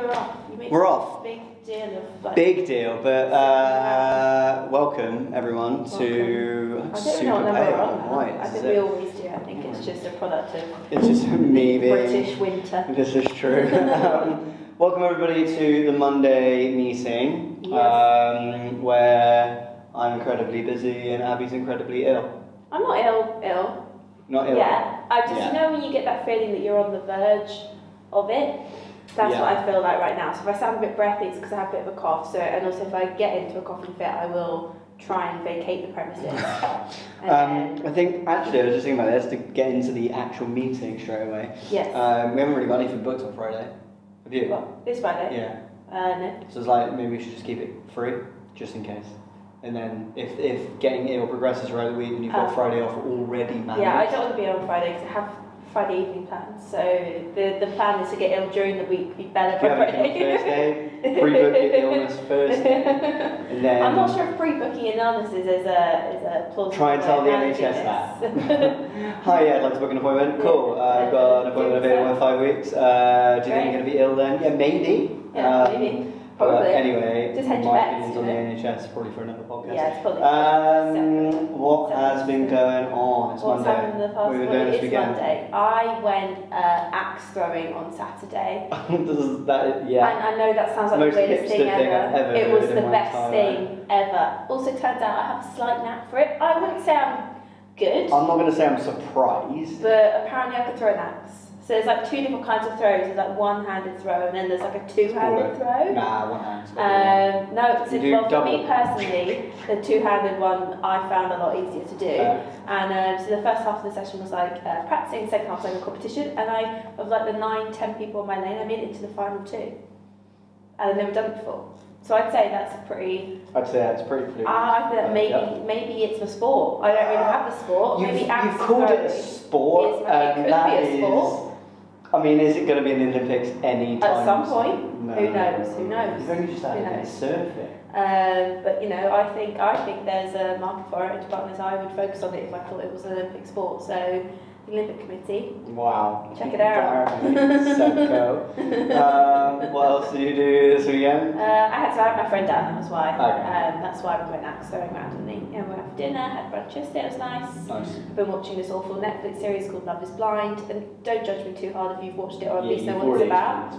we're off. We're off. Big deal of like, big deal, but welcome everyone to Super Right, I think we always do. I think it's just a product of it's just me being British winter. This is true. Welcome everybody to the Monday meeting, yes. Where I'm incredibly busy and Abby's incredibly ill. I'm not ill. Not ill. Yeah. I just you know when you get that feeling that you're on the verge of it. That's what I feel like right now. So if I sound a bit breathy, it's because I have a bit of a cough. So, and also if I get into a coughing fit, I will try and vacate the premises. I think actually I was just thinking about this to get into the actual meeting straight away. Yes. We haven't really got anything booked on Friday. Have you? What? This Friday? Yeah. No. So it's like maybe we should just keep it free, just in case. And then if getting ill progresses throughout the week, then you've got Friday off already managed. Yeah, I don't want to be on Friday because I have Friday evening plans. So the plan is to get ill during the week, be better by Friday. Thursday, pre-book your illness first, and then I'm not sure if pre-booking an illness is a plausible. Try and tell the NHS that. Hi, I'd like to book an appointment. Cool. I've got an appointment available in 5 weeks. Do you think you're going to be ill then? Yeah, maybe. Yeah, maybe. Probably. Anyway, just hedge my bets, opinions on the NHS probably for another podcast. Yeah, it's probably. What has been going on? It's What's Monday. happened in the past? We've been doing this weekend. Monday. I went axe throwing on Saturday. Yeah. And I know that sounds like most the weirdest thing ever. It was the best thing ever. Also, turns out I have a slight knack for it. I wouldn't say I'm good. I'm not going to say I'm surprised. But apparently I could throw an axe. So there's like two different kinds of throws. There's like one-handed throw and then there's like a two-handed throw. Nah, one-handed. No, for me personally, the two-handed one I found a lot easier to do. And so the first half of the session was like practicing, the second half was like a competition. And of like the 9-10 people on my lane, I made it to the final 2. And I'd never done it before. So I'd say that's pretty. I'd say that's pretty fluid. I think that maybe it's a sport. I don't really have the sport. Maybe you've called it a sport. It could be a sport. I mean, is it going to be in the Olympics any time? At some point. No. Who knows? Who knows? You've only just started surfing. But you know, I think there's a market for it. But as I would focus on it if I thought it was an Olympic sport. So the Olympic Committee. Wow. Check it out. So cool. What else did you do this weekend? I had to have my friend down. That was why. Okay. That's why we went axe throwing randomly. And we went for dinner. Had brunch yesterday. It was nice. Nice. I've been watching this awful Netflix series called Love Is Blind. And don't judge me too hard if you've watched it or at least know what it's about.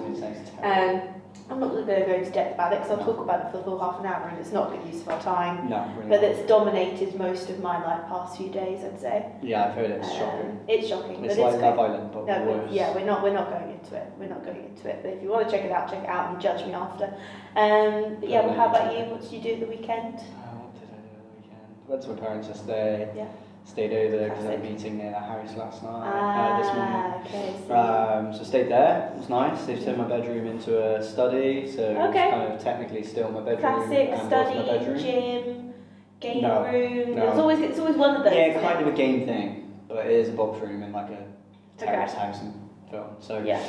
I'm not going to go into depth about it because I'll talk about it for the full half an hour and it's not a good use of our time. No, really but it's dominated most of my past few days, I'd say. Yeah, I've heard it's shocking. It's shocking. It's like Love Island, but worse. We're not going into it. We're not going into it. But if you want to check it out and judge me after. But yeah, well, how about you? What did you do at the weekend? What did I do at the weekend? Went to my parents yesterday. Yeah. Stayed over because I had a meeting near their house last night, this morning. Okay, so stayed there. It was nice. They've turned my bedroom into a study, so it's kind of technically still my bedroom. Classic and study, my bedroom. gym, game room. No. It's always one of those. Yeah, kind of a game thing, but it is a box room in like a terrace house and film. So yeah.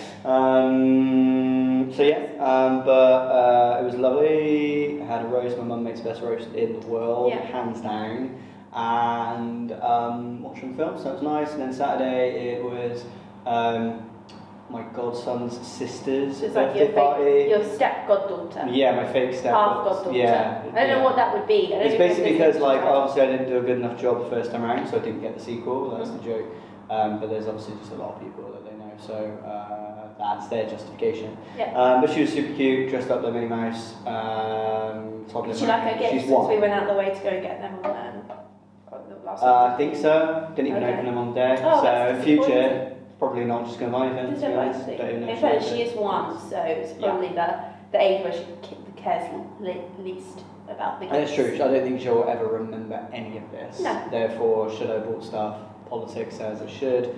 But it was lovely. I had a roast. My mum makes the best roast in the world, hands down. And watching film, so it was nice. And then Saturday it was my godson's sister's birthday party. Your step goddaughter. Yeah, my fake step goddaughter. Yeah. I don't know what that would be. It's basically because obviously I didn't do a good enough job the first time around, so I didn't get the sequel. That's the joke. But there's obviously just a lot of people that they know, so that's their justification. Yeah. But she was super cute, dressed up like Minnie Mouse. Did she like her gifts since we went out the way to go and get them on last week? I think so. Didn't even open them on the day. So in future, probably not just going to buy anything. In fact, she is 1, so it's probably the age where she cares least about the gifts. That's true. I don't think she'll ever remember any of this. No. Therefore, should I bought stuff? Politics says I should.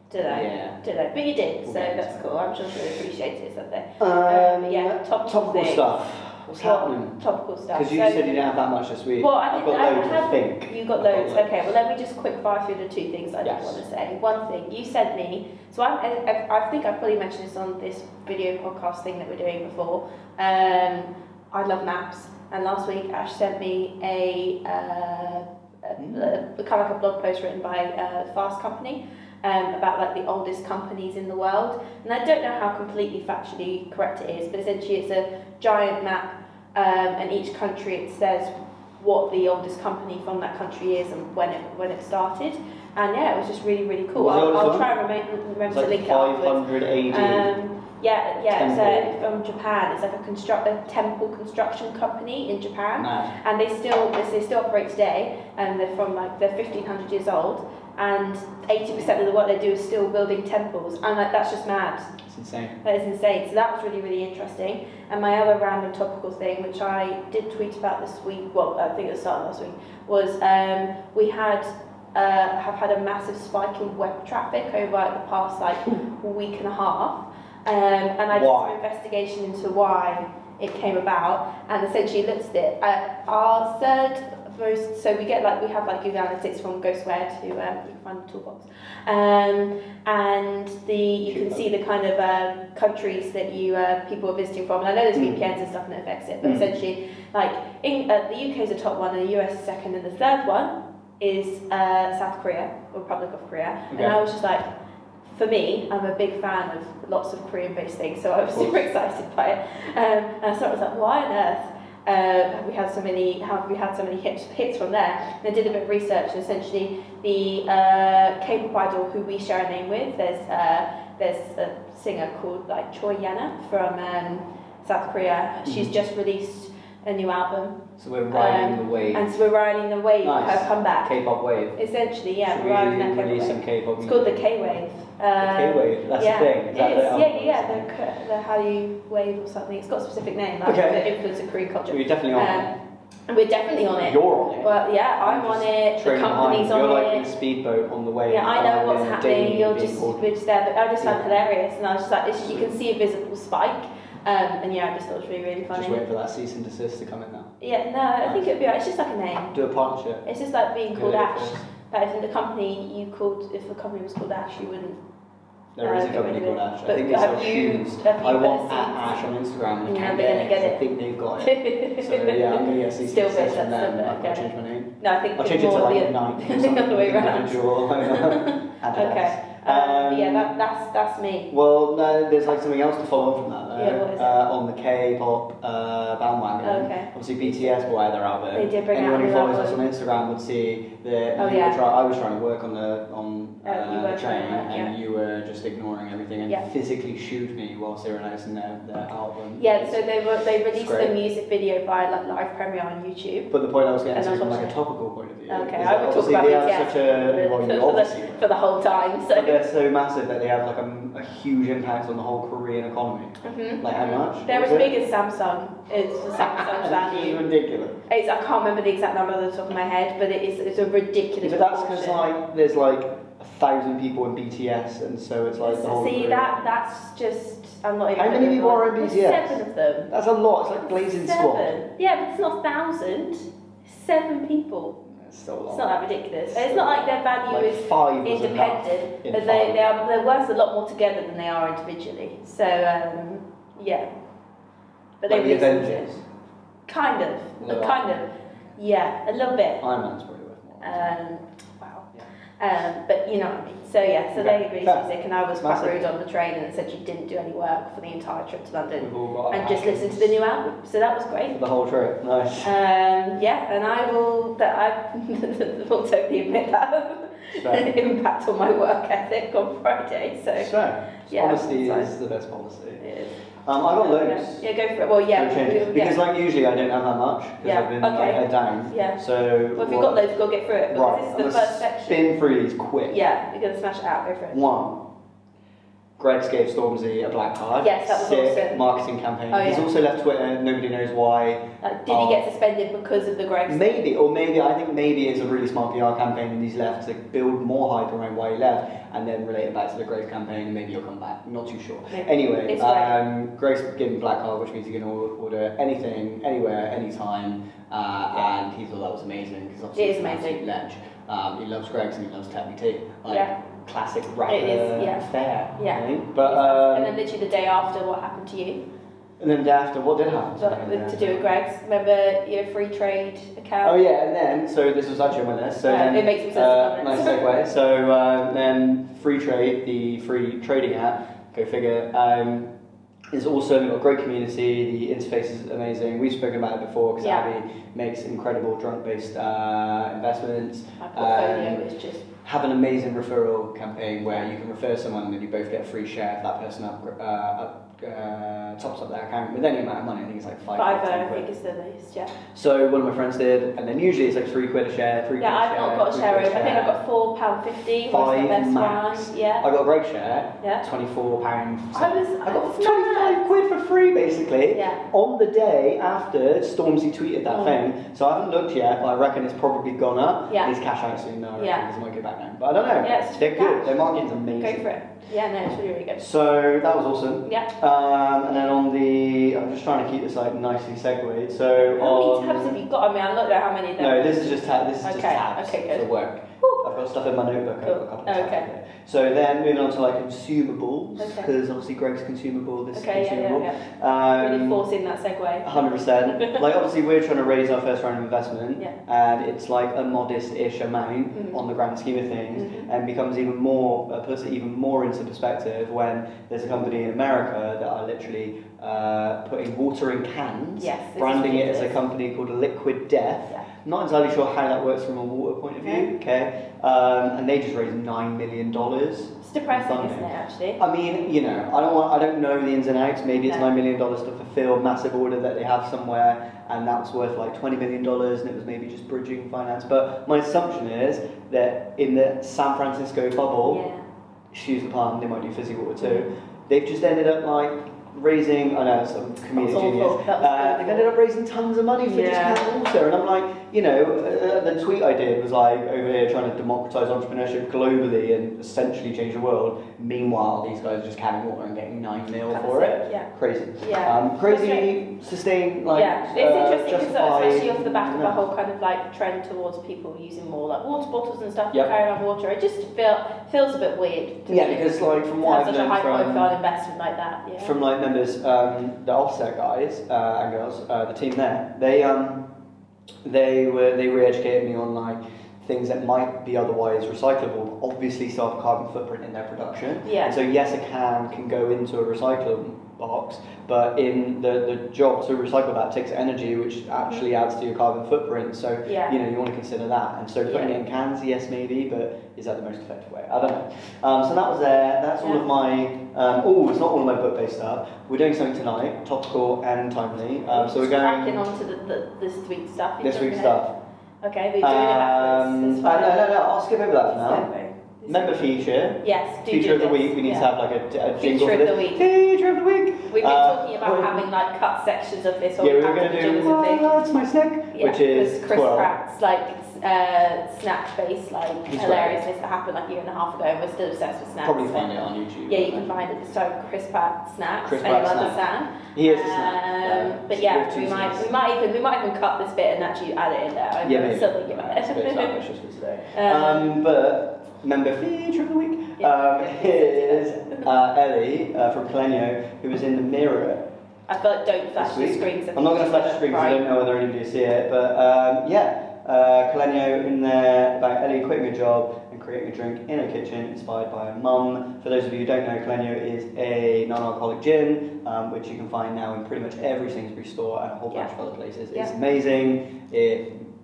Did I? Yeah. Did I? But you did, so that's cool. I'm sure she'll appreciate it someday. Yeah, topical stuff. What's happening? Topical stuff. Because you said you didn't have that much this week. Well, I've got loads, I think. You got loads. Okay, well, let me just quick fire through the 2 things I did want to say. One thing, you sent me, so I think I've probably mentioned this on this video podcast thing that we're doing before. I love maps, and last week Ash sent me a kind of like a blog post written by Fast Company. about like the oldest companies in the world. And I don't know how completely factually correct it is, but essentially it's a giant map, and each country it says what the oldest company from that country is and when it started. And yeah, it was just really, really cool. I'll try and remember to link it afterwards. 500 AD. Yeah, so from Japan. It's like a temple construction company in Japan, and they still operate today, and they're 1500 years old, and 80% of the work they do is still building temples, and like, that's just mad. It's insane. That is insane. So that was really, really interesting. And my other random topical thing, which I did tweet about this week, well, I think it started last week, was we have had a massive spike in web traffic over like the past like week and a half. And I did some investigation into why it came about, and essentially looked at it. Our third most, so we have Google Analytics from GhostWare to you can find the toolbox, and you can see the kind of countries that people are visiting from. And I know there's VPNs and stuff and it affects it, but essentially, like the UK is the top one, and the US is second, and the third one is South Korea, Republic of Korea. Okay. And I was just like, for me, I'm a big fan of lots of Korean-based things, so I was super excited by it. And I was like, why on earth have we had so many hits from there? And I did a bit of research, and essentially the K-pop idol who we share a name with, there's a singer called like Yena from South Korea. She's just released a new album. So we're riding the wave. And so we're riding the wave of her comeback. K-pop wave. Essentially, yeah. So we're riding that release some K-pop. It's called the K-wave. The K-wave, that's the thing. Is that the Hallyu wave or something. It's got a specific name, like the influence of Korean culture. Well, you're definitely on it. And we're definitely on it. You're on it. Well, yeah, I'm on it. The company's on it. You're like in a speedboat on the wave. Yeah, I know what's happening. We're just there, but I just found it hilarious, and I was just like, you can see a visible spike. And yeah, I just thought it was really, really funny. Just wait for that cease and desist to come in now. Yeah, no, I think it'd be right. It's just like a name. Do a partnership. It's just like being called Ash. But if the company was called Ash, you wouldn't. There is a company called Ash. I think they sell shoes. I want Ash on Instagram. And I can't get it. I think they've got it. So yeah, I'm going to get cease and desist from them. I'll change my name. No, I think I'll change it to like Nike or something. The other way around. Okay. Yeah, that's me. Well, no, there's like something else to follow on from that. Yeah, what is it? On the K-pop bandwagon. Okay. Obviously, BTS were they're out there. They did bring Anyone out who follows us on Instagram would see that I was trying to work on the train, and you were just ignoring everything and physically shoot me whilst they were announcing their album. Yeah, so they released the music video via like live premiere on YouTube. But the point I was getting to from like a topical point of view. Okay, I would talk about BTS for the whole time. So. But they're so massive that they have like a huge impact on the whole Korean economy. Like how much? They're as big as Samsung. It's the Samsung's value. It's ridiculous. I can't remember the exact number off the top of my head, but it's a ridiculous. But that's because like there's like 1,000 people in BTS, and so it's like the whole. See that's just. I'm not even. How many people are in BTS? There's 7 of them. That's a lot. It's like Blazing Squad. Yeah, but it's not 1,000. 7 people. It's still a lot. It's not that ridiculous. It's not like their value like is 5 independent, but they're worth a lot more together than they are individually. So yeah. But like they the Avengers. Kind of. Yeah, a little bit. Iron Man's probably worth more. Wow. Yeah. But you know what I mean. So yeah, so they released music, and I was quite rude on the train and essentially didn't do any work for the entire trip to London and just listened to the new album. So that was great. The whole trip, nice. Yeah, and I will totally admit that impact on my work ethic on Friday. So yeah, honesty is the best policy. It is. I got loads. Yeah, go for it. Well, yeah. Because like usually I don't have that much because I've been like head down. Yeah. So. Well, if you've got loads, go get through it. Because this is the first section. Spin through these quick. Yeah, you're gonna smash it out. Go for it. 1. Greg's gave Stormzy a black card. Yes, that was awesome. Marketing campaign. Oh, He's also left Twitter. Nobody knows why. Did he get suspended because of the Greg? Maybe I think maybe it's a really smart PR campaign, and he's left to build more hype around why he left, and then relate it back to the Greg campaign, and maybe he'll come back. I'm not too sure. Maybe. Anyway, Greg's given black card, which means he can order anything, anywhere, anytime, and he thought that was amazing because obviously it is amazing. Ledge. He loves Greg's and he loves Tech Tea. Classic rapper it is, fair. Yeah. Right? But and then literally the day after, what happened to you? And then after, what did happen? To do with Greg's, remember your free trade account? Oh yeah, and then, so this was actually one of this, so then, it makes sense. nice segue. So then Free Trade, the free trading app, go figure, is awesome. We've got a great community, the interface is amazing. We've spoken about it before because Abby makes incredible drunk-based investments. My portfolio is just... Have an amazing referral campaign where you can refer someone and then you both get a free share if that person tops up their account with any amount of money. I think it's like £5 or £10. I think it's the least, yeah. So one of my friends did, and then usually it's like £3 a share, £3 a share. Yeah, I've not got a share. I think I've got £4.50. £5 max. One. Yeah. I got a Greg share. Yeah. £24. I got 25 quid for free basically. Yeah. On the day after Stormzy tweeted that thing. So I haven't looked yet, but I reckon it's probably gone up. Yeah. It's cash out soon now. Yeah. Because it might go back now. But I don't know. Yeah, they're good. Their marketing's amazing. Go for it. Yeah, no, it's really, really good. So that was awesome. Yeah. And then on the, I'm just trying to keep this like nicely segued. So how many tabs have you got? I mean, I don't know how many there No, this is just tabs. This is just tabs good. for work. Woo. I've got stuff in my notebook. Cool. I've got a couple of tabs there. So then moving on to like consumables, because obviously Greg's consumable. This is consumable. Really forcing that segue. 100%. Like obviously we're trying to raise our first round of investment, and it's like a modest-ish amount on the grand scheme of things, and becomes even more puts it even more into perspective when there's a company in America that are literally putting water in cans, branding it as a company called Liquid Death. Not entirely sure how that works from a water point of view. And they just raised $9 million. It's depressing, isn't it? Actually. I mean, you know, I don't know the ins and outs. Maybe it's $9 million to fulfill a massive order that they have somewhere, and that was worth like $20 million, and it was maybe just bridging finance. But my assumption is that in the San Francisco bubble, excuse the pun, they might do fizzy water too. They've just ended up like raising, I know, some comedic genius. They've ended up raising tons of money for just canned water, and I'm like, you know, the tweet I did was like over here trying to democratise entrepreneurship globally and essentially change the world. Meanwhile, these guys are just canning water and getting $9 mil for it. Crazy. Crazy, sustained, like. It's interesting because especially off the back of a whole kind of like trend towards people using more like water bottles and stuff to carry around water. It just feels a bit weird. To me because like from what I've such a high profile investment like that. From like members, the Offset guys and girls, the team there, they re-educated me on like things that might be otherwise recyclable, but obviously still have a carbon footprint in their production. And so yes, a can go into a recycling box, but in the job to recycle that takes energy, which actually adds to your carbon footprint. So you know, you want to consider that. And so putting it in cans, yes, maybe, but is that the most effective way? I don't know. So that was there. That's all of my. It's not all of my book-based stuff. We're doing something tonight, topical and timely. So we're going. Cracking on to this week's stuff. This week's stuff. Okay, we're doing it backwards. No, I'll skip over that for now. Member feature. Yes, Feature of the week. We need to have like a jingle feature for of this. the week. Feature of the week. We've been talking about having like cut sections of this. Or we're going to do. That's my snack, which is Chris Pratt's like snack-based like hilariousness that happened like a year and a half ago, and we're still obsessed with snacks. Probably find it on YouTube. Yeah, you can find it. So Chris Pratt snacks. Chris Pratt snack. He is a snack. But yeah, we might even cut this bit and actually add it in there. I'm still thinking about it. It's a bit ambitious for today. But member feature of the week is Ellie from Caleno, who was in the Mirror. I feel like don't flash the screens. I'm not going to flash the screen because I don't know whether any of you see it, but Caleno in there about Ellie quitting a job and creating a drink in her kitchen inspired by her mum. For those of you who don't know, Caleno is a non-alcoholic gin, which you can find now in pretty much every Sainsbury's store and a whole bunch of other places. It's amazing.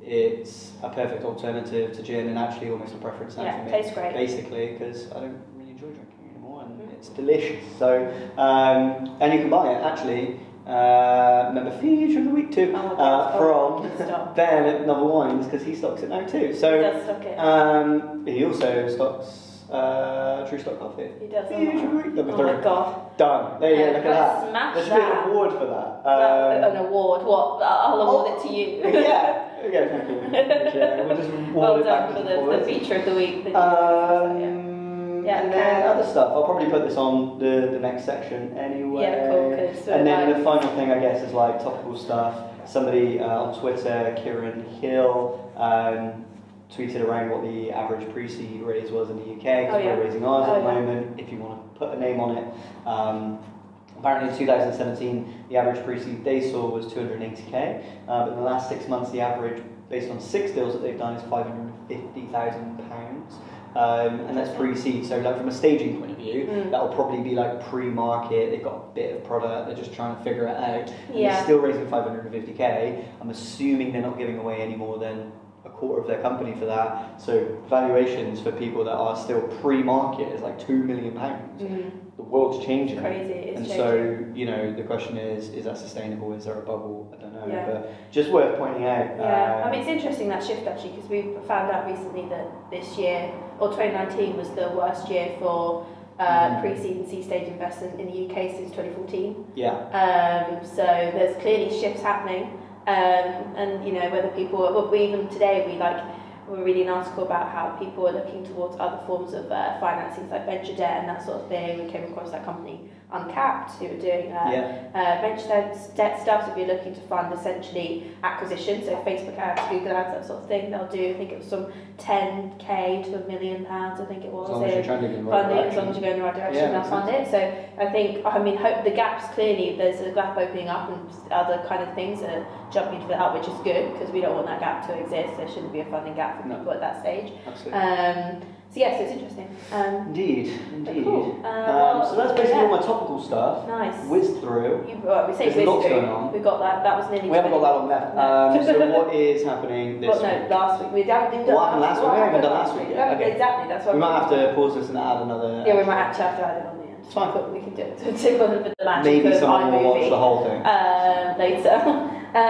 It's a perfect alternative to gin and actually almost a preference now for me. Tastes great. Basically, because I don't really enjoy drinking anymore and it's delicious. So, and you can buy it actually. Member feature of the week too, from Ben at NovelWines, because he stocks it now too. So he does stock it. He also stocks TrueStart Coffee. He does. Feature of the week. Oh my god. Done. There you go. Look at that. Smash there should be an award for that. An award? What? I'll award it to you. Thank you. We'll just well done for the feature of the week. And then other stuff. I'll probably put this on the next section anyway. Yeah, cool. And then the final thing, I guess, is like topical stuff. Somebody on Twitter, Kieran Hill, tweeted around what the average pre-seed raise was in the UK, because we're raising ours at the moment. If you want to put a name on it, Apparently in 2017, the average pre-seed they saw was 280k, but in the last 6 months, the average, based on 6 deals that they've done, is £550,000. And that's pre-seed, so like from a staging point of view, that'll probably be like pre-market. They've got a bit of product, they're just trying to figure it out. And they're still raising 550k. I'm assuming they're not giving away any more than a quarter of their company for that. So valuations for people that are still pre-market is like £2 million. The world's changing. It's crazy. It's and changing. So, you know, the question is that sustainable? Is there a bubble? I don't know. But just worth pointing out. I mean, it's interesting that shift actually, because we found out recently that this year, or 2019, was the worst year for pre-seed and seed-stage investment in the UK since 2014. So there's clearly shifts happening. And you know, whether people, well, even today we're reading an article about how people are looking towards other forms of financing, like venture debt and that sort of thing. We came across that company Uncapped, who are doing venture debt stuff. So if you're looking to fund essentially acquisition, so Facebook ads, Google ads, that sort of thing, they'll do, I think it was some 10k to £1 million, I think it was. As long as you're trending in the right direction. As long as you're going in the right direction, they'll fund it. So I think, I mean, hope the gaps, clearly there's a gap opening up and other kind of things are jumping to that, which is good, because we don't want that gap to exist. There shouldn't be a funding gap for people at that stage. Absolutely. So yes, it's interesting. Indeed. Cool. So that's basically all my topical stuff. Nice. Whizzed through. We say There's lots going on. We got that. That was nearly. We haven't got that long left. So what is happening this week? Last week. We haven't done what happened last week? We haven't done last week yet. Okay. Exactly. That's why we might have to pause this and add another. Yeah, we might actually have to add it on the end. It's fine. We can do it. For the magic Maybe of someone will watch the whole thing later. So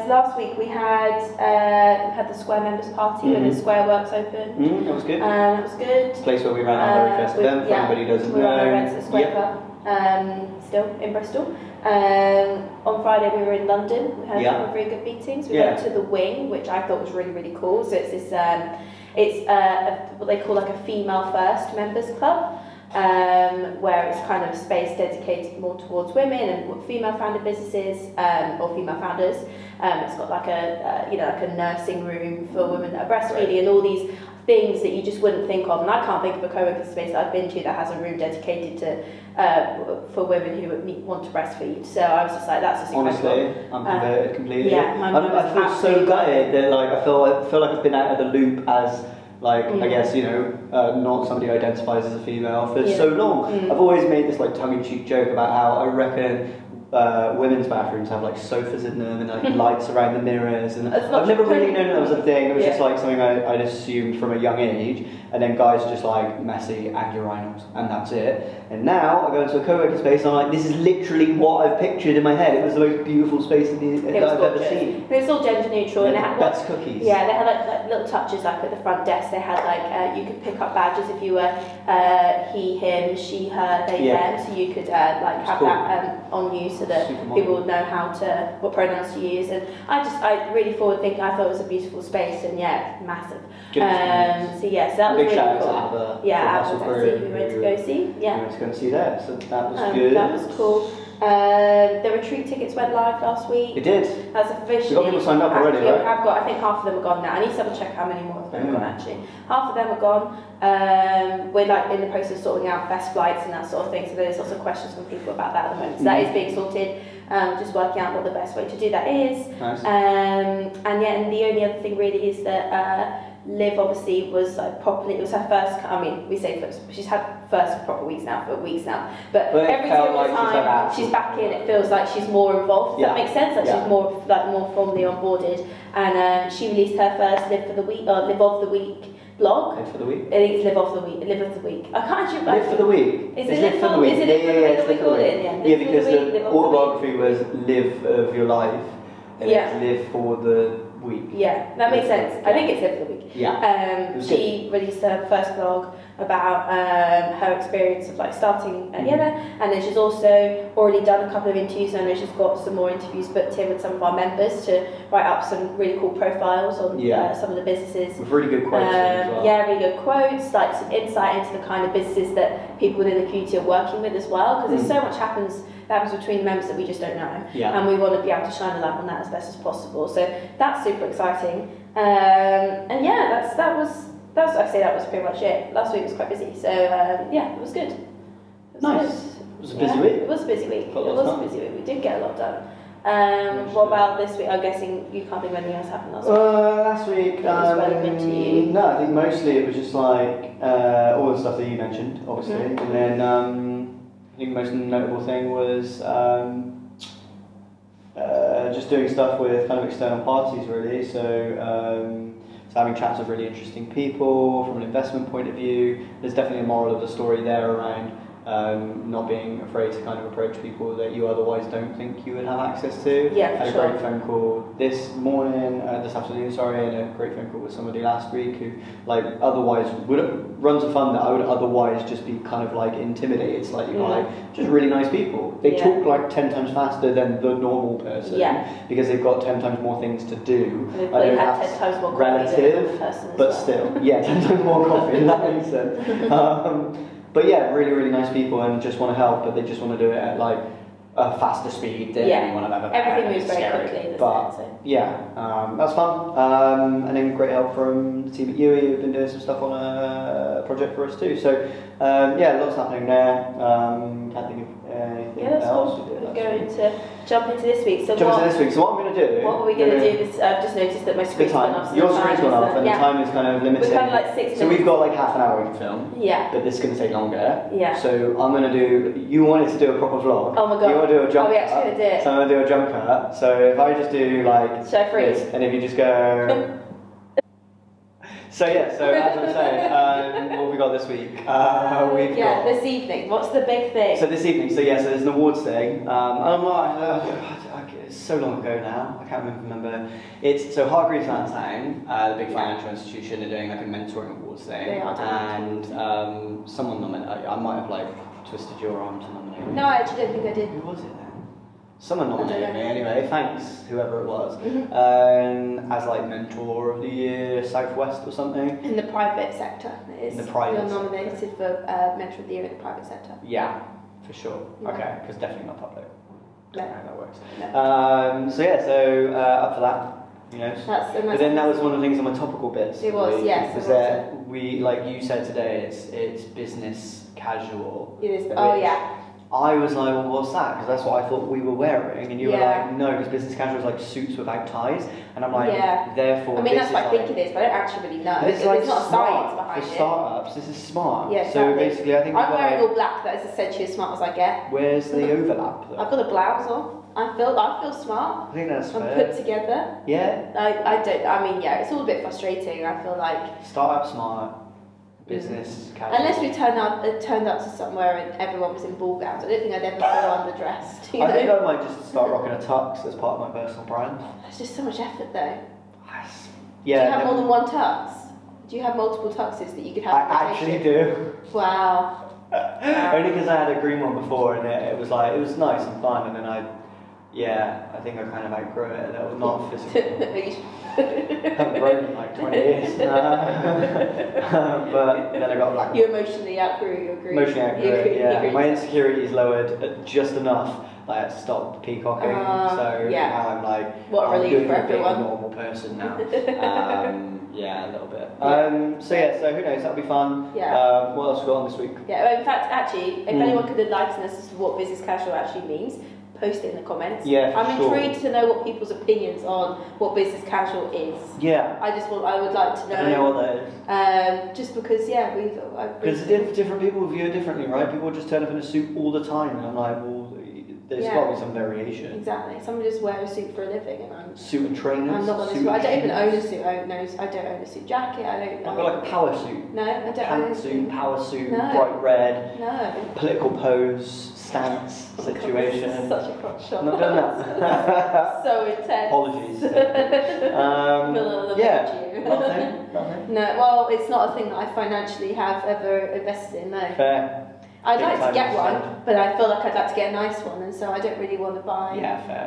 last week we had the Square members party when the Square Works open. That was good. It was good. It's a place where we ran our very first event. For anybody who doesn't know. We ran our events at the Square Club. Still in Bristol. On Friday we were in London. We had a couple of very good meetings. We went to the Wing, which I thought was really, really cool. So it's this, what they call like a female first members club, where it's kind of a space dedicated more towards women and female founded businesses or female founders. It's got like a nursing room for women that are breastfeeding and all these things that you just wouldn't think of. And I can't think of a co-working space that I've been to that has a room dedicated to for women who want to breastfeed. So I was just like, that's just incredible. Honestly, I'm converted completely. Yeah, I feel so gutted that like I feel like I've been out of the loop as like I guess not somebody who identifies as a female for so long. I've always made this like tongue-in-cheek joke about how I reckon women's bathrooms have like sofas in them and like lights around the mirrors, and I've never really known that was a thing. It was just like something I'd assumed from a young age, and then guys are just like messy and urinals and that's it. And now I go into a co-working space and I'm like, this is literally what I've pictured in my head. It was the most beautiful space that I've ever seen. It was all gender neutral, and it had best cookies. Yeah, they had like little touches, like at the front desk. They had like you could pick up badges if you were he, him, she, her, they, them. So you could like have that on you, so that people would know what pronouns to use. And I really forward thinking. I thought it was a beautiful space, and massive. So that was big really shout cool. out to we went to go see. We went to go and see that, so that was good. That was cool. The retreat tickets went live last week. It did. That's officially. You got people signed up already, right? I've got. I think half of them are gone now. I need to double check how many more of them are gone actually. Half of them are gone. We're like in the process of sorting out best flights and that sort of thing. So there's lots of questions from people about that at the moment. So that is being sorted. Just working out what the best way to do that is. Nice. And the only other thing really is that Liv obviously was properly. It was her first. I mean, we say first. She's had first proper weeks now. But every single time she's back in, it feels like she's more involved. Does that make sense? Like she's more formally onboarded. And she released her first Live for the Week or Live of the Week blog. Live for the Week. I think it's Live of the Week. Live of the Week. I can't actually. Live for the Week. Is it Live for the Week? Is it Live for the Week? Yeah, because the autobiography was Live of Your Life. And it's Live for the Week. Yeah, that makes sense. I think it's Live for the Week. Yeah. She released her first blog about her experience of starting at Yena, and then she's also already done a couple of interviews. I know she's got some more interviews booked in with some of our members to write up some really cool profiles on some of the businesses. With really good quotes as well. Yeah, really good quotes, like some insight into the kind of businesses that people within the community are working with as well, because there's so much happens between the members that we just don't know, and we want to be able to shine a light on that as best as possible. So that's super exciting, and that was I'd say that was pretty much it. Last week was quite busy, so it was good. Nice. was a busy week. It was a busy week. It was a busy week. We did get a lot done. What about this week? I'm guessing you can't think of anything else happened last week. Last week, relevant to you. No, I think mostly it was just like all the stuff that you mentioned, obviously, and then I think the most notable thing was just doing stuff with kind of external parties, really. So having chats with really interesting people from an investment point of view. There's definitely a moral of the story there around not being afraid to kind of approach people that you otherwise don't think you would have access to. Yeah, I had a great phone call this afternoon, and a great phone call with somebody last week who, like, otherwise would runs a fund that I would otherwise just be kind of like intimidated slightly by. Just really nice people. They talk like 10 times faster than the normal person because they've got 10 times more things to do. They probably have 10 times more coffee than the person as well. Still, 10 times more coffee. That makes sense. But yeah, really, really nice people and just want to help, but they just want to do it at like a faster speed than anyone I've ever met. Everything moves very quickly. That's fun. And then great help from the team at Yena who've been doing some stuff on a project for us too. So lots happening there. Can't think of anything else. Cool. We're going to jump into this week. So what I'm going to do? What are we going to do? I've just noticed that my screen's gone off. Your screen's gone off, and the time is kind of limited. We're kind of like 6 minutes. So we've got like half an hour to film. Yeah. But this is going to take longer. Yeah. So I'm going to do. You wanted to do a proper vlog. Oh my god. You want to do a jump cut. Oh, we're actually going to do it. So I'm going to do a jump cut. So if I just do like. Should I freeze? This, and if you just go. So as I'm saying, what have we got this week? We've got this evening. What's the big thing? So this evening, so there's an awards thing. It's so long ago now. I can't remember. It's so Hargreaves Lansdown, the big financial institution, are doing like a mentoring awards thing. They are doing. And someone nominated. I might have like twisted your arm to nominate me. No, I actually don't think I did. Who was it then? Someone nominated me anyway, thanks, whoever it was, as like Mentor of the Year, Southwest or something. In the private sector, it is. In the private You're nominated for Mentor of the Year in the private sector. Yeah, for sure. Yeah. Okay, because definitely not public. No. I don't know how that works. No. Up for that. You know. But then that was one of the things on my topical bits. It was, yes. Was that we, like you said today, it's business casual. It is. I was like, well, what's that? Because that's what I thought we were wearing. And you were like, no, because business casual is like suits without ties. And I'm like, therefore. I mean, that's what I think it is, but I don't actually really know. It's not a science behind it. For startups, this is smart. Yeah, so basically, I think I'm wearing all black. That is essentially as smart as I get. Where's the overlap, though? I've got a blouse on. I feel smart. I think that's fair. I'm put together. Yeah. It's all a bit frustrating. I feel like. Startup smart. Business casual. Unless we turned up to somewhere and everyone was in ball gowns, I don't think I'd ever feel underdressed. I think I might just start rocking a tux as part of my personal brand. That's just so much effort, though. Yeah. Do you have more than one tux? Do you have multiple tuxes that you could have? I actually do. Wow. Only because I had a green one before, and it was nice and fun, and then I think I kind of outgrew it. That was not physical. I haven't grown in like 20 years. But then I got black. You emotionally outgrew your green. Emotionally outgrew it, yeah. My insecurities lowered just enough. I had to stop peacocking. So now I'm like, what a relief for everyone. A normal person now. A little bit. So who knows? That'll be fun. Yeah. What else we got on this week? Yeah. In fact, actually, if anyone could enlighten us as to what business casual actually means, post it in the comments. Yeah, I'm intrigued to know what people's opinions on what business casual is. Yeah. I would like to know. I don't know what that is. Just because, because different people view it differently, right? People just turn up in a suit all the time, and I'm like, well, there's got to be some variation. Exactly. Some just wear a suit for a living, and I'm suit and trainers. I'm not one of those. I don't even own a suit. I don't own a suit jacket. I've got like a power suit. No, I don't own a suit. Power suit, bright red. No. Political pose. Stance situation. God, such a crotch shot. Not done that. So intense. Apologies. Nothing. No, well, it's not a thing that I financially have ever invested in. No. Fair. I'd like to get one, but I feel like I'd like to get a nice one, and so I don't really want to buy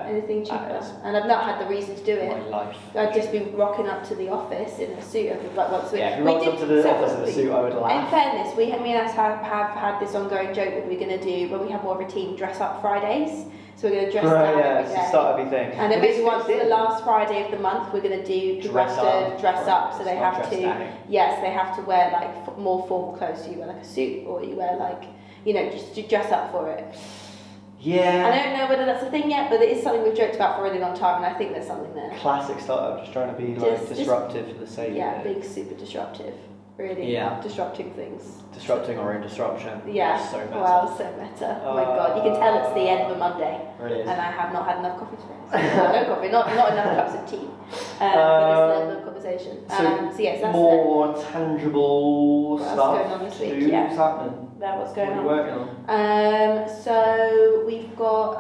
anything cheaper. And I've not had the reason to do it. My life. I'd just be rocking up to the office in a suit. I'd be like, once a week. Yeah, if you rocked up to the office in a suit, I would laugh. In fairness, me and us have had this ongoing joke that we're going to do when we have more of a team, dress up Fridays. So we're going to dress down every day. It's a start-up thing. And then maybe once the last Friday of the month, we're going to do dress up. So they have to, they have to wear like more formal clothes. So you wear like a suit, or you wear like you know, just to dress up for it. Yeah. I don't know whether that's a thing yet, but it is something we've joked about for a really long time, and I think there's something there. Classic startup, just trying to be like disruptive for the sake of it. Yeah, big, super disruptive. Really disrupting things. Disrupting our own disruption. Yeah. So meta. Wow, so meta. Oh my god, you can tell it's the end of a Monday. Really is. And I have not had enough coffee today. No coffee, not enough cups of tea for this level of conversation. So yes, that's more tangible stuff. What's going on this week? Yeah. What's happening? What's going on? What are you working on? So we've got,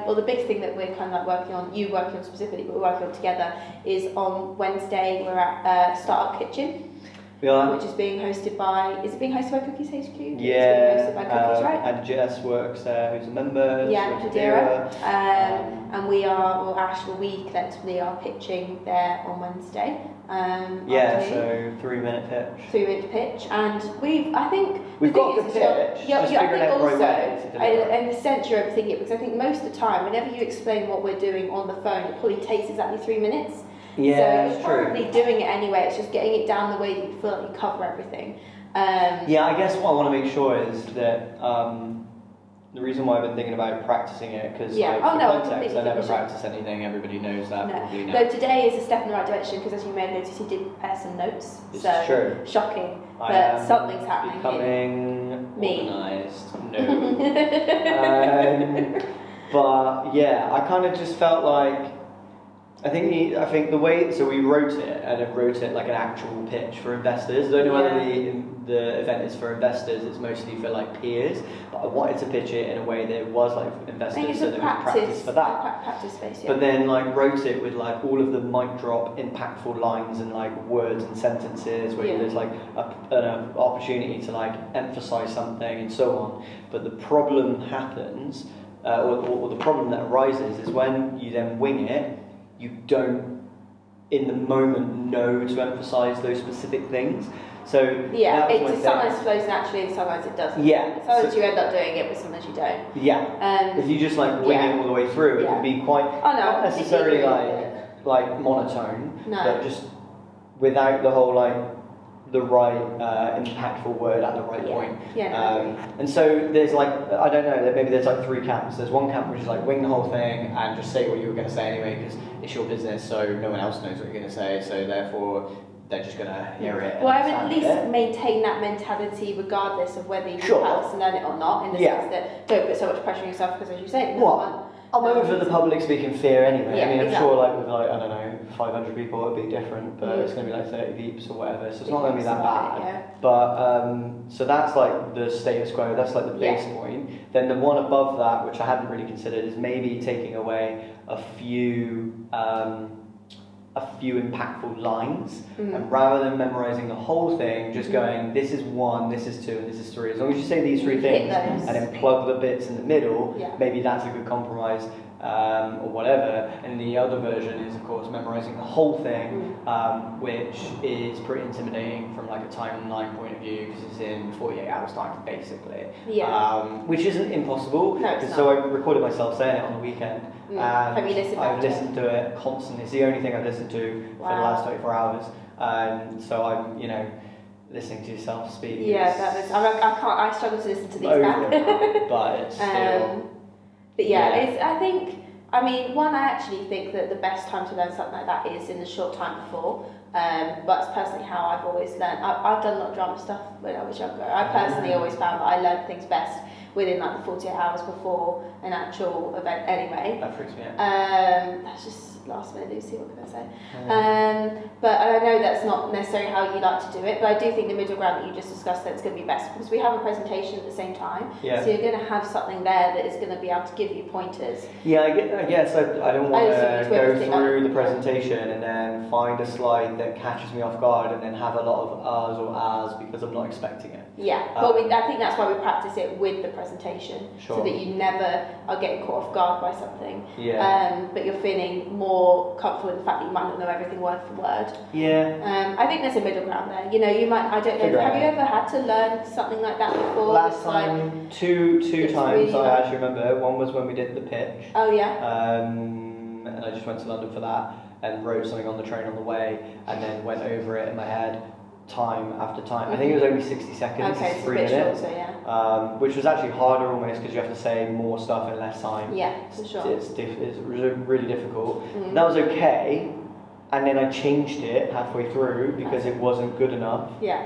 well, the big thing that we're kind of like working on, you working on specifically, but we're working on together, is on Wednesday we're at Startup Kitchen. Yeah. Which is being hosted by, is it being hosted by Cookies HQ? Yeah. It's being hosted by Cookies, right? And Jess works there, who's a member. Yeah, Jadira. And we are, well, Ash, we collectively are pitching there on Wednesday. So 3-minute pitch. 3-minute pitch, and I think we've got the pitch. Yeah, just I think out the also, right way to deliver. and the sense you're overthinking it, because I think most of the time, whenever you explain what we're doing on the phone, it probably takes exactly 3 minutes. Yeah, so you're probably doing it anyway. It's just getting it down the way that you feel like you cover everything. Yeah, I guess what I want to make sure is that the reason why I've been thinking about practicing it, because for context, I never practice anything. Everybody knows that probably now. No, today is a step in the right direction, because as you may have noticed, he did prepare some notes. This is true. Shocking, but something's happening. Becoming organised. No. But yeah, I kind of just felt like. I think the way, so we wrote it, and it wrote it like an actual pitch for investors. I don't know whether the event is for investors, it's mostly for like peers, but I wanted to pitch it in a way that it was like for investors, so there was practice for that. Practice space, yeah. But then like wrote it with like all of the mic drop impactful lines and like words and sentences where there's like an opportunity to like emphasize something and so on. But the problem happens, or the problem that arises is when you then wing it, you don't, in the moment, know to emphasise those specific things. So it sometimes flows naturally and sometimes it doesn't. Yeah. Sometimes you end up doing it, but sometimes you don't. Yeah. If you just like wing it all the way through, it can be quite not necessarily like monotone, but just without the whole like the right impactful word at the right point. And so there's like, I don't know, maybe there's like 3 camps. There's one camp which is like wing the whole thing and just say what you were going to say anyway, because it's your business, so no one else knows what you're going to say, so therefore they're just going to hear it. Well, I would at least maintain that mentality regardless of whether you practice and learn it or not, in the sense that don't put so much pressure on yourself, because as you say, I'm over the public speaking fear anyway. I mean, I'm sure like with like, I don't know, 500 people it'll be different, but it's going to be like 30 beeps or whatever, so it's not going to be that bad. But, so that's like the status quo, that's like the base point. Then the one above that, which I hadn't really considered, is maybe taking away a few impactful lines, and rather than memorising the whole thing, just going, this is 1, this is 2, and this is 3. As long as you say these 3 things, and then plug the bits in the middle, maybe that's a good compromise, or whatever. And the other version is, of course, memorising the whole thing, which is pretty intimidating from like a timeline point of view, because it's in 48 hours time, basically. Which isn't impossible. So I recorded myself saying it on the weekend. And have you listened I've listened to it constantly. It's the only thing I've listened to for the last 24 hours. So I'm, listening to yourself speak. That is. I struggle to listen to these now. But it's still. But I think. I mean, I actually think that the best time to learn something like that is in the short time before. But that's personally how I've always learned. I've done a lot of drama stuff when I was younger. I personally always found that I learned things best within like the 48 hours before an actual event anyway. That freaks me out. That's just last minute Lucy, what can I say? But I know that's not necessarily how you like to do it, but I do think the middle ground that you just discussed that's going to be best, because we have a presentation at the same time, so you're going to have something there that is going to be able to give you pointers. I guess I don't want to go through the presentation and then find a slide that catches me off guard and then have a lot of ahs or ahs because I'm not expecting it. I think that's why we practice it with the presentation, so that you never are getting caught off guard by something, but you're feeling more comfortable with the fact that you might not know everything word for word. I think there's a middle ground there. You might, I don't know, have you ever had to learn something like that before? Last time, two times really I actually remember. One was when we did the pitch. And I just went to London for that and wrote something on the train on the way and then went over it in my head time after time. I think it was only 60 seconds, okay, 3 minutes. Shorter, yeah. Which was actually harder almost because you have to say more stuff in less time. Yeah, for sure. It's really difficult. That was okay, and then I changed it halfway through because it wasn't good enough. Yeah.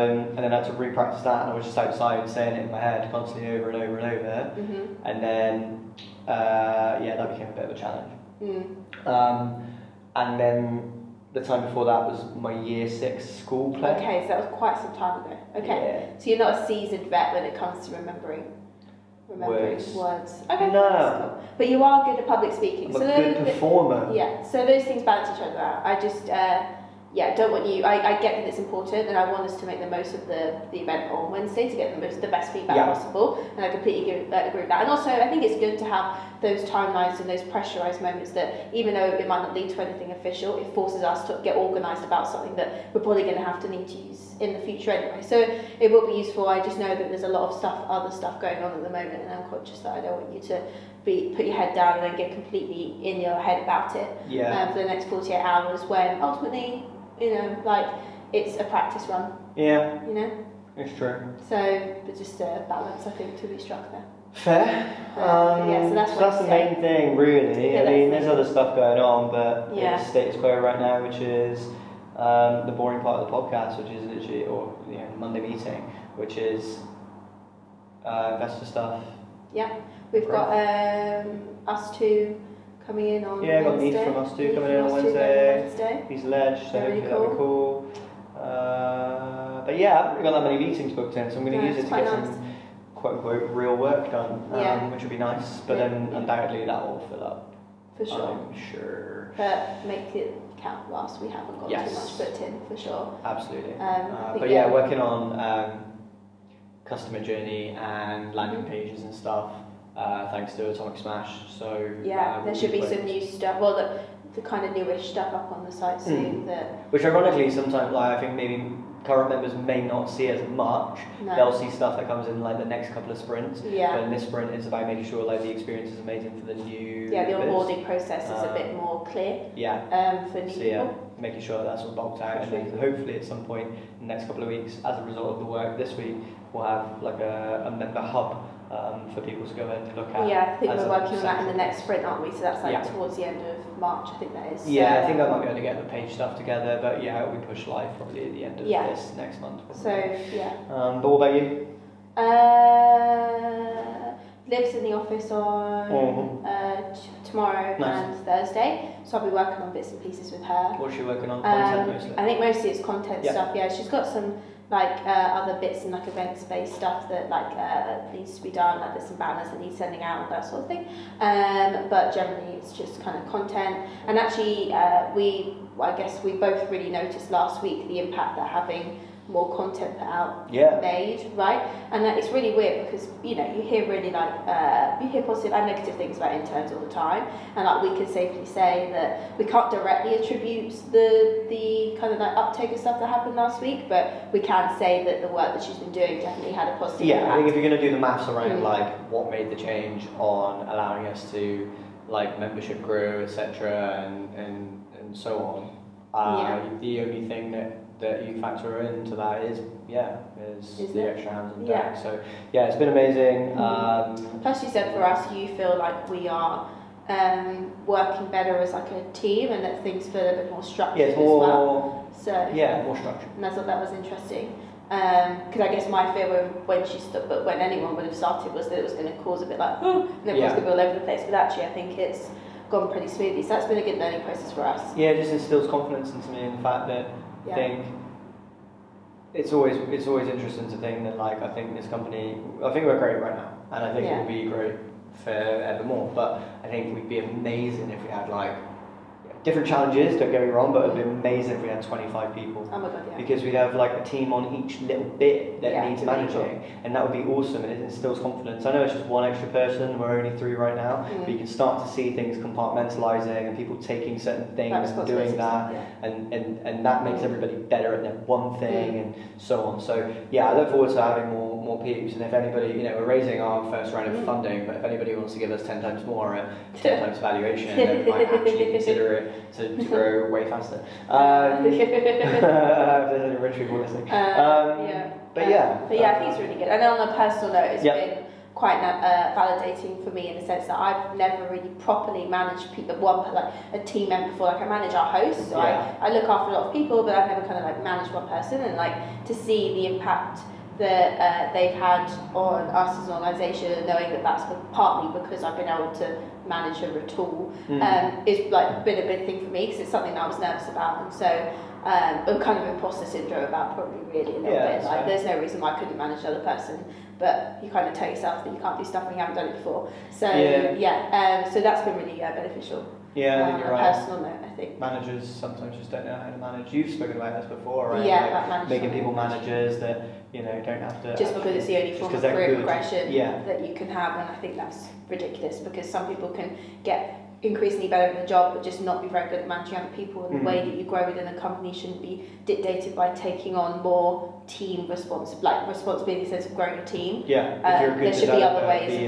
And then I had to re-practice that, and I was just outside saying it in my head constantly over and over and over. And then, that became a bit of a challenge. And then the time before that was my year 6 school play. Okay, so that was quite some time ago. Okay, yeah. So you're not a seasoned vet when it comes to remembering words. Okay, no. That's cool. But you are good at public speaking. I'm a good performer. Yeah, so those things balance each other out. I just, don't want you. I get that it's important, and I want us to make the most of the event on Wednesday to get the best feedback possible. And I completely agree with that. And also, I think it's good to have those timelines and those pressurised moments that, even though it might not lead to anything official, it forces us to get organised about something that we're probably going to need to use in the future anyway. So it will be useful. I just know that there's a lot of other stuff going on at the moment, and I'm conscious that I don't want you to put your head down and then get completely in your head about it for the next 48 hours when ultimately, it's a practice run. Yeah. It's true. So there's just a balance, I think, to be struck there. Fair. So that's the main thing, really. Yeah, I mean, there's other stuff going on, but it's status quo right now, which is the boring part of the podcast, which is literally, or Monday meeting, which is investor stuff. Yeah, we've got us two coming in on Wednesday. Got Neith from us two coming in on Wednesday. He's ledge, so hopefully that'll be cool. But yeah, I haven't really got that many meetings booked in, so I'm going to use it to get some quote-unquote real work done, which would be nice, but then undoubtedly that will fill up. For sure. I'm sure. But make it count whilst we haven't got too much booked in, for sure. Absolutely. But working on customer journey and landing pages and stuff, thanks to Atomic Smash. So there should be some new stuff. Well, the kind of newish stuff up on the site soon. Which ironically, sometimes I think maybe current members may not see as much. No. They'll see stuff that comes in the next couple of sprints. But in this sprint, it's about making sure the experience is amazing for the new. The onboarding process is a bit more clear. For new people. Making sure that's all bulked out, and then hopefully at some point in the next couple of weeks, as a result of the work this week, we'll have a member hub for people to go and look at. I think we're working on that in the next sprint, aren't we? So that's towards the end of March, I think that is. I think I might be able to get the page stuff together, but it'll be pushed live probably at the end of this next month. Probably. So but what about you? Liv's in the office on tomorrow and Thursday, so I'll be working on bits and pieces with her. What's she working on? Content mostly? I think mostly it's content stuff. She's got some other bits and events-based stuff that needs to be done, there's some banners that need sending out, that sort of thing. But generally it's just kind of content. And actually I guess we both really noticed last week the impact that having more content put out made, right? And that it's really weird because you hear really you hear positive and negative things about interns all the time, and we can safely say that we can't directly attribute the kind of uptake of stuff that happened last week, but we can say that the work that she's been doing definitely had a positive impact. I think if you're going to do the maths around what made the change on allowing us to membership grow, etc., and so on, the only thing that you factor into that is the extra hands on deck. So it's been amazing. Plus, you said for us, you feel like we are working better as a team, and that things feel a bit more structured as well. So more structured. And I thought that was interesting. Because I guess my fear when anyone would have started was that it was going to cause a bit and everyone's going to be all over the place. But actually, I think it's gone pretty smoothly. So that's been a good learning process for us. It just instills confidence into me in the fact that I think it's always interesting to think that I think this company, I think we're great right now, and I think it will be great forevermore. But I think we'd be amazing if we had different challenges, don't get me wrong, but it'd be amazing if we had 25 people. Oh my god, Because we'd have a team on each little bit that needs managing, and that would be awesome, and it instills confidence. I know it's just one extra person, we're only 3 right now, but you can start to see things compartmentalising and people taking certain things and doing that, and that makes everybody better at their one thing and so on. So I look forward to having more more peeps, and if anybody, you know, we're raising our first round of funding, but if anybody wants to give us 10 times more at 10 times valuation, then we might actually consider it to grow way faster. If there's any rich people listening. But yeah, I think it's really good. And on a personal note, it's been quite validating for me in the sense that I've never really properly managed people, like a team member before. Like I manage our hosts, so I look after a lot of people, but I've never kind of like managed one person, and like to see the impact that they've had on us as an organisation, and knowing that that's partly because I've been able to manage a tool is like been a big thing for me, because it's something that I was nervous about, and so kind of imposter syndrome about probably really a little bit. Like there's no reason why I couldn't manage another person, but you kind of tell yourself that you can't do stuff when you haven't done it before. So so that's been really beneficial. Yeah, I think you're right. Personal note, I think. Managers sometimes just don't know how to manage. You've spoken about this before, right? Yeah, like making people managers that, you know, don't have to... Just because it's the only form of career progression that you can have, and I think that's ridiculous, because some people can get increasingly better at the job but just not be very good at managing other people, and the way that you grow within a company shouldn't be dictated by taking on more team responsibility in the sense of growing a team. There should be other ways. This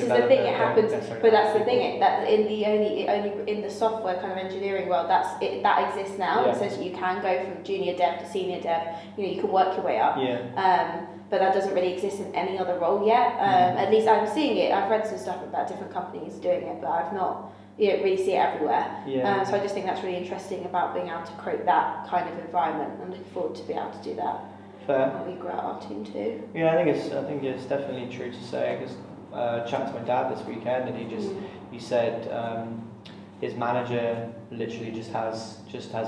is the thing, it happens, but that's the thing, that in the software kind of engineering world, that exists now. It says that you can go from junior dev to senior dev, you know, you can work your way up. But that doesn't really exist in any other role yet. At least I'm seeing it. I've read some stuff about different companies doing it, but I've not. You don't really see it everywhere. So I just think that's really interesting about being able to create that kind of environment. I'm looking forward to be able to do that. Fair. When we grow out our team too. Yeah, I think it's definitely true to say, because chatting to my dad this weekend, and he said his manager literally just has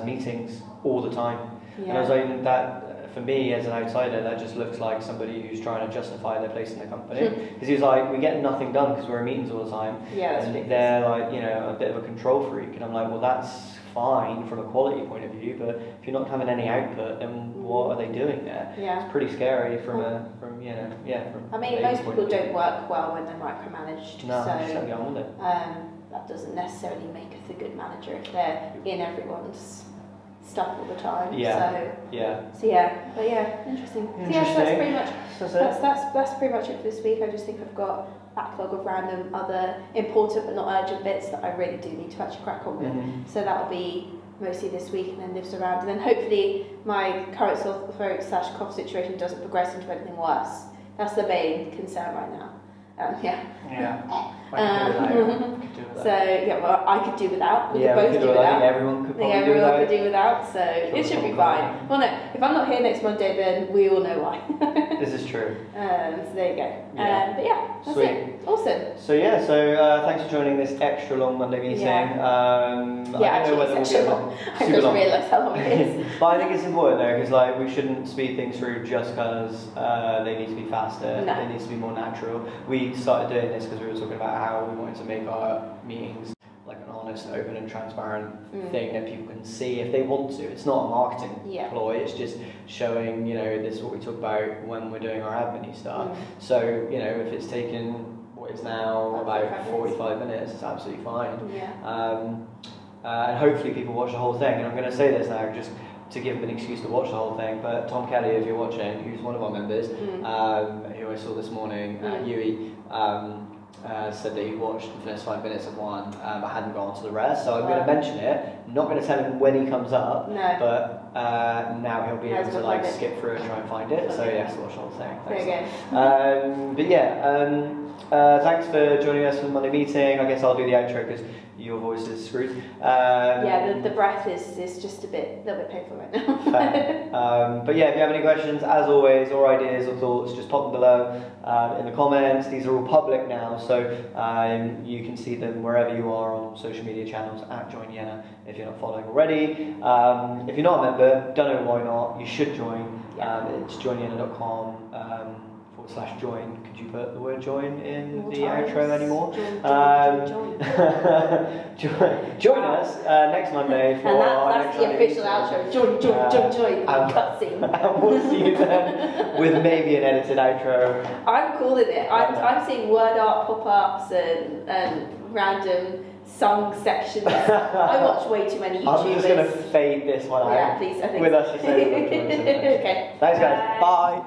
meetings all the time, and I was like, that. For me, as an outsider, that just looks like somebody who's trying to justify their place in the company. Because he was like, we get nothing done because we're in meetings all the time. And they're like, you know, a bit of a control freak. And I'm like, well, that's fine from a quality point of view, but if you're not having any output, then what are they doing there? It's pretty scary from I mean, most people don't work well when they're micromanaged. No, so certainly I wouldn't. that doesn't necessarily make us a good manager if they're in everyone's stuff all the time. But interesting. So that's pretty much that's pretty much it for this week. I just think I've got a backlog of random other important but not urgent bits that I really do need to actually crack on with. So that'll be mostly this week, and then lives around, and then hopefully my current sore throat / cough situation doesn't progress into anything worse. That's the main concern right now. So well, I could do without. We could both do without. I think everyone could probably do without. Could do without. So it should be fine. Well, no, if I'm not here next Monday, then we all know why. This is true. So there you go. But that's it. Awesome. So thanks for joining this extra long Monday meeting. I don't know whether we'll be long. I just realised how long it is. But I think it's important though, because like we shouldn't speed things through just because they need to be faster. They need to be more natural. We started doing this because we were talking about how we wanted to make our meetings like an honest, open and transparent thing that people can see if they want to. It's not a marketing ploy, it's just showing, you know, this is what we talk about when we're doing our admin stuff. So, you know, if it's taken what is now about 45 minutes, it's absolutely fine. And hopefully people watch the whole thing. And I'm going to say this now just to give them an excuse to watch the whole thing, but Tom Kelly, if you're watching, who's one of our members, who I saw this morning at UE, said that he watched the first 5 minutes of one, but hadn't gone to the rest. So I'm going to mention it. Not going to tell him when he comes up, but now he'll be able to like skip through and try and find it. So yes, watch the whole thing. Thanks. Thanks for joining us for the Monday meeting. I guess I'll do the outro because your voice is screwed. The breath is just a little bit painful right now. But yeah, if you have any questions, as always, or ideas or thoughts, just pop them below in the comments. These are all public now, so you can see them wherever you are on social media channels at Join Yena if you're not following already. If you're not a member, don't know why not, you should join. It's joinyena.com/join. Could you put the word join in the outro anymore? Join us next Monday for our next the official outro. Join. Cutscene. And we'll see you then with maybe an edited outro. I'm calling it. I'm seeing word art pop-ups and random song sections. I watch way too many YouTubers. I'm just going to fade this one out. Yeah, please. I think with us to say. Okay. Thanks, guys. Bye.